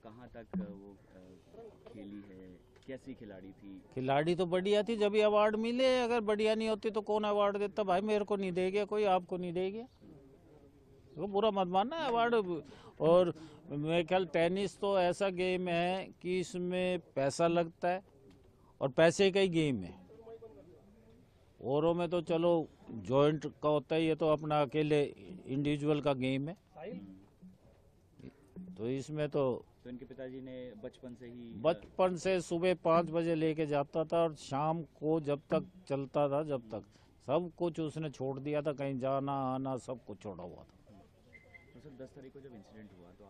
कहाँ तक वो खेली है, कैसी खिलाड़ी थी? खिलाड़ी तो बढ़िया थी, जब अवार्ड मिले। अगर बढ़िया नहीं होती तो कौन अवार्ड देता? भाई मेरे को नहीं देगा कोई, आपको नहीं देगा, वो बुरा मत मानना है अवार्ड। और मेरे ख्याल टेनिस तो ऐसा गेम है कि इसमें पैसा लगता है और पैसे का ही गेम है। औरों में तो चलो जॉइंट का होता है, ये तो अपना अकेले इंडिविजुअल का गेम है। तो इसमें तो इनके पिताजी ने बचपन से सुबह 5 बजे लेके जाता था और शाम को जब तक चलता था, जब तक सब कुछ उसने छोड़ दिया था, कहीं जाना आना सब कुछ छोड़ा हुआ था। तो सर 10 तारीख को जब इंसिडेंट हुआ तो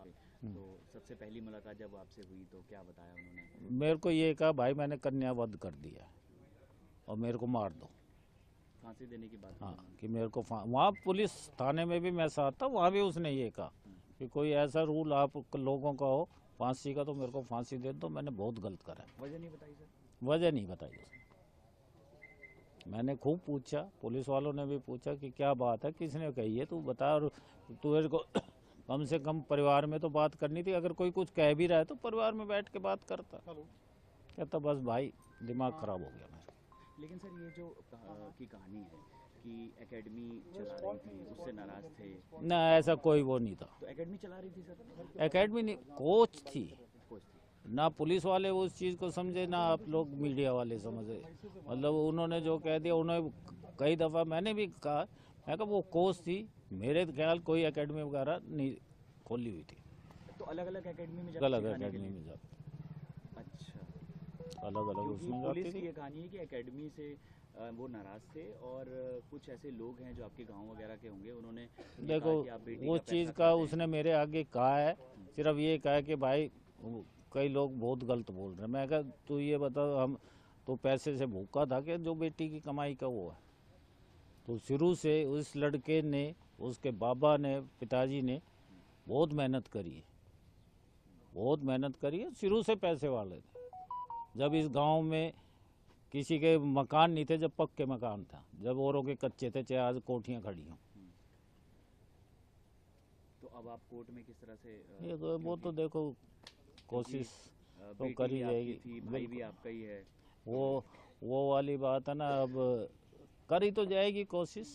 तो सबसे पहली मुलाकात जब आपसे हुई तो क्या बताया उन्होंने? मेरे को ये कहा, भाई मैंने कन्या वध कर दिया और मेरे को मार दो, फांसी देने की बात। हाँ, कि मेरे को वहाँ पुलिस थाने में भी मैं साथ था, वहाँ भी उसने ये कहा कि कोई ऐसा रूल आप लोगों का हो फांसी का तो मेरे को फांसी दे दो, मैंने बहुत गलत करा है। वजह नहीं बताई सर? वजह नहीं बताई उसने। मैंने खूब पूछा, पुलिस वालों ने भी पूछा कि क्या बात है, किसने कही है, तू बता। और तुझे को कम से कम परिवार में तो बात करनी थी, अगर कोई कुछ कह भी रहा है तो परिवार में बैठ के बात करता। कहता बस भाई दिमाग खराब हो गया मेरा। लेकिन सर ये जो की कहानी है कि एकेडमी चला रही थी, उससे नाराज थे? ना, ऐसा कोई वो नहीं था। तो एकेडमी चला रही थी सर? एकेडमी नहीं, कोच थी। ना पुलिस वाले उस चीज़ को समझे, ना आप लोग मीडिया वाले समझे। मतलब उन्होंने जो कह दिया, उन्होंने कई दफ़ा मैंने भी कहा, मैं कहा वो कोच थी, मेरे ख्याल कोई एकेडमी वगैरह नहीं खोली हुई थी। तो अलग अलग एकेडमी में अलग एकेडमी में जाती। अच्छा, अलग अलग उसमें जाती पुलिस थी। की ये कहानी है कि एकेडमी से वो नाराज थे और कुछ ऐसे लोग हैं जो आपके गांव वगैरह के होंगे, उन्होंने देखो वो चीज़ का उसने मेरे आगे कहा है, सिर्फ ये कहा है कि भाई कई लोग बहुत गलत बोल रहे हैं। मैं कहा तू ये बता, हम तो पैसे से भूखा था कि जो बेटी की कमाई का वो है? तो शुरू से उस लड़के ने, उसके बाबा ने, पिताजी ने बहुत मेहनत करी है, बहुत मेहनत करी है। शुरू से पैसे वाले थे। जब इस गांव में किसी के मकान नहीं थे, जब पक्के मकान था, जब औरों के कच्चे थे, चाहे आज कोठियां खड़ी हों। तो अब आप कोर्ट में किस तरह से ये तो वो तो देखो कोशिश तो करी जाएगी। भाई भी आपका ही है, वो वाली बात है ना, अब करी तो जाएगी कोशिश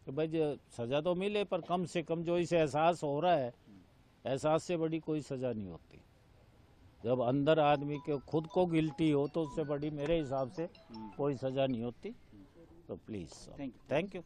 कि भाई सजा तो मिले, पर कम से कम जो इसे एहसास हो रहा है, एहसास से बड़ी कोई सजा नहीं होती। जब अंदर आदमी के खुद को गिल्टी हो तो उससे बड़ी मेरे हिसाब से कोई सजा नहीं होती। तो प्लीज़ थैंक यू।